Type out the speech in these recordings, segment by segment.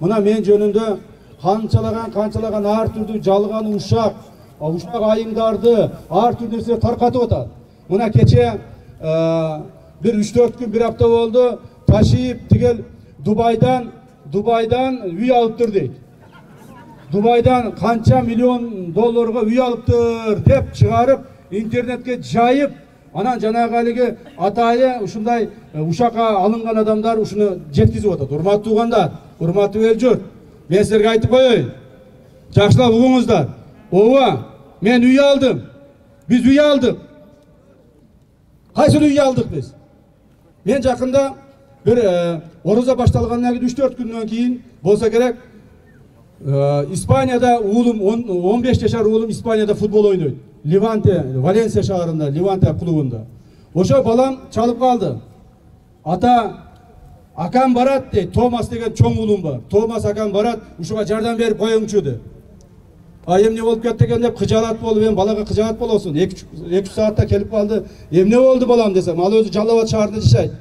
Mına men jönündө kançalagan ар түрдүү жалган ушак айыңдарды ар түрдүү нерсе таркатып атат. Mına keçe bir 3-4 gün bir hafta oldu. Taşıyıp tigel Dubai'dan üy alıptır deydi. Dubai'dan kança milyon dollarga üy alıptır dep çıkarıp internetke jayıp anan janagı haligi atayı ушундай ушакка алынган адамдар ушуну жеткизип атат. Урматтуу туугандар, урматтуу эл журт, мен силерге айтып коеюн. Жакшылап угуңуздар. Ооба, мен üy aldım. Biz üy aldık. Kaysıl üy aldık biz. Men jakында bir oroza baştalgandan 3-4 günden keyin bolsa gerek İspanya'da oğlum 15 yaşar oğlum İspanya'da futbol oynuyor. Levante, Valencia şahrında, Levante klubunda. Oşa balam çalıp kaldı. Ata Akan Barat de Thomas degen çoğun oğlum var. Thomas Akan Barat uşuğa jardan berip koyuңчу de. Emne olup ketти eкен деп кыжаалат болуп, мен балага кыжаалат болосун. 2-3 saatта келип калды. Эмне болду балам десем, ал өзү Жалал Абад шаарында жашайт.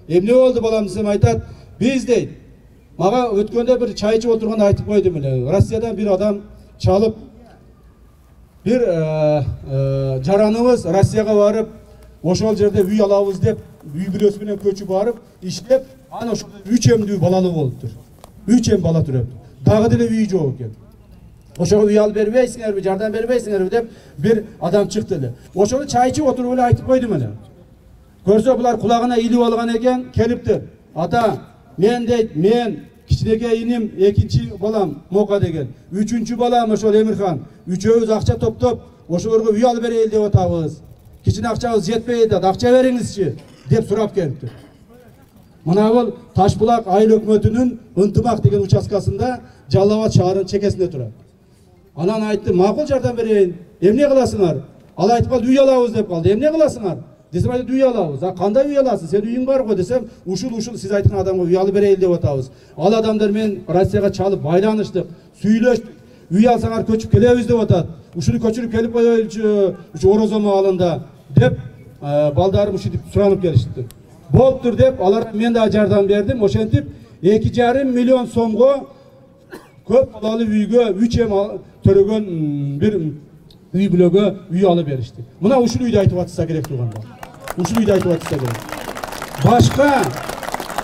Эмне болду балам десем айтат, биз дейт. Мага өткөндө bir çay içip oturganda айтып койдум эле. Россиядан bir adam çalıp bir жараныбыз Россияга барып, ошол жерде үй алабыз деп, үй бүлөсү менен көчүп барып, иштеп, ана ошол 3 эмдүү балалы болуптур. 3 эм бала төрөптүр. Дагы деле үй жок экен. Ошого үй алып бербейсиңерби, жардам бербейсиңерби деп bir adam çıktı эле. Ошону çay içip oturup эле айтып койдум эле. Көрсө булар кулагына илип алган экен, келиптир. Ата, men кичинекей иним, экинчи балам Мока деген, үчүнчү балам ошол Эмирхан. Үчөөбүз акча топтоп, ошолорго үй алып берейин деп атабыз. Кичине акчабыз жетпейт, акча бериңизчи деп сурап келиптир. Мына бул Ташбулак айыл өкмөтүнүн Ынтымак деген участкасында Жалал Абад шаарынын чекесинде турат. Анан айтты, макул жардам берейин. Эмне кыласыңар? Ал айтып калды, үй алабыз деп калды. Эмне кыласыңар? Десем айтты, үй алабыз. Кандай үй аласың? Сен үйүң бар го десем, ушул сиз айткан адамга үй алып берейин деп атабыз. Ал адамдар мен Россияга чалып байланыштык, сүйлөштүк. Үй алсаңар көчүп келебиз деп атат. Ушуну көчүрүп келип коелучу, ушу Орозо маалында деп балдарым ушинтип суранып келишти. Болуптур деп, аларга мен да жардам бердим. Ошентип 2,5 миллион сомго көп балалы үйгө 3 эм төрөгөн bir үй бүлөгө үй алып беришти. Мына ушул үйдү айтып атса керек туугандар. Ушул үйдү айтып атса керек.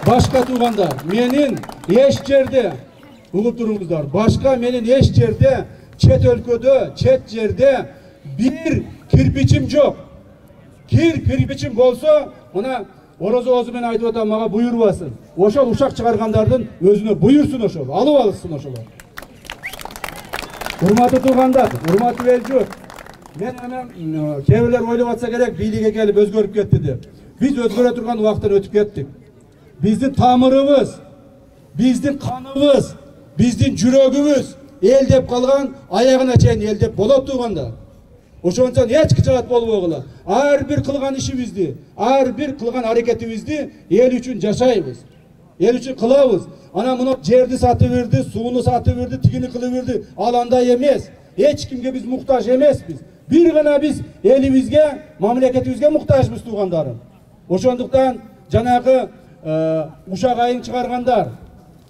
Башка туугандар, менин эч жерде угуп туруңуздар. Башка менин эч жерде, чет өлкөдө, чет жерде bir кирпичим жок. Кирпичим болсо, мына Орозо оозу менен айтып атам, мага буйрубасын. Ошол ушак чыгаргандардын өзүнө буйрсун ошол, алып алсын ошолор. Урматтуу туугандар, урматтуу эл журт. Мен кээ бирлер ойлоп атса керек, бийликке келип өзгөрүп кетти деп. Биз өзгөрө турган убакыттан өтүп кеттик. Биздин тамырыбыз, биздин каныбыз, биздин жүрөгүбүз эл деп калган, аягына чейин эл деп болот туугандар. Ошондон эч кычаат болбогула. Ар бир кылган ишибизди, ар бир кылган аракетибизди эл үчүн жашайбыз. Эл үчүн кылабыз. Ana bunu жерди сатып берди, сууну сатып берди, тигини кылып берди. Ал андай эмес. Эч кимге биз муктаж эмеспиз. Бир гана биз элибизге, мамлекетибизге муктажбыз туугандарым. Ошондуктан жанагы ушак айың чыгаргандар,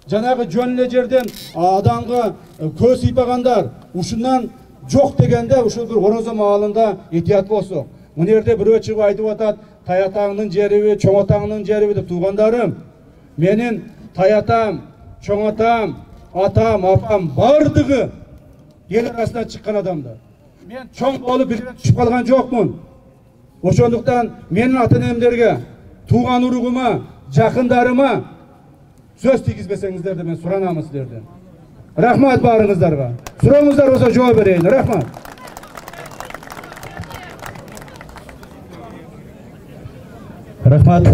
жанагы жөн эле жерден адамга көз ыйпагандар, ушундан жок дегенде ушул бир Орозо маалында этият болсок. Мына жерде бирөө чыгып айтып атат, Таятаңдын жериби, Чоң Атаңдын жериби деп туугандарым. Менин Таятам, Чоң Атам, атам, апам бардыгы ел арасынан чыккан адамдар. Мен чоң болуп бир жерге түшүп калган жокмун. Ошондуктан менин ата-энемдерге, тууган уругума, жакындарыма сөз тийгизбесеңиздер деп мен суранам силерден. Рахмат барыңыздарга. Сурооңуздар болсо жооп берейин. Рахмат. Рахмат.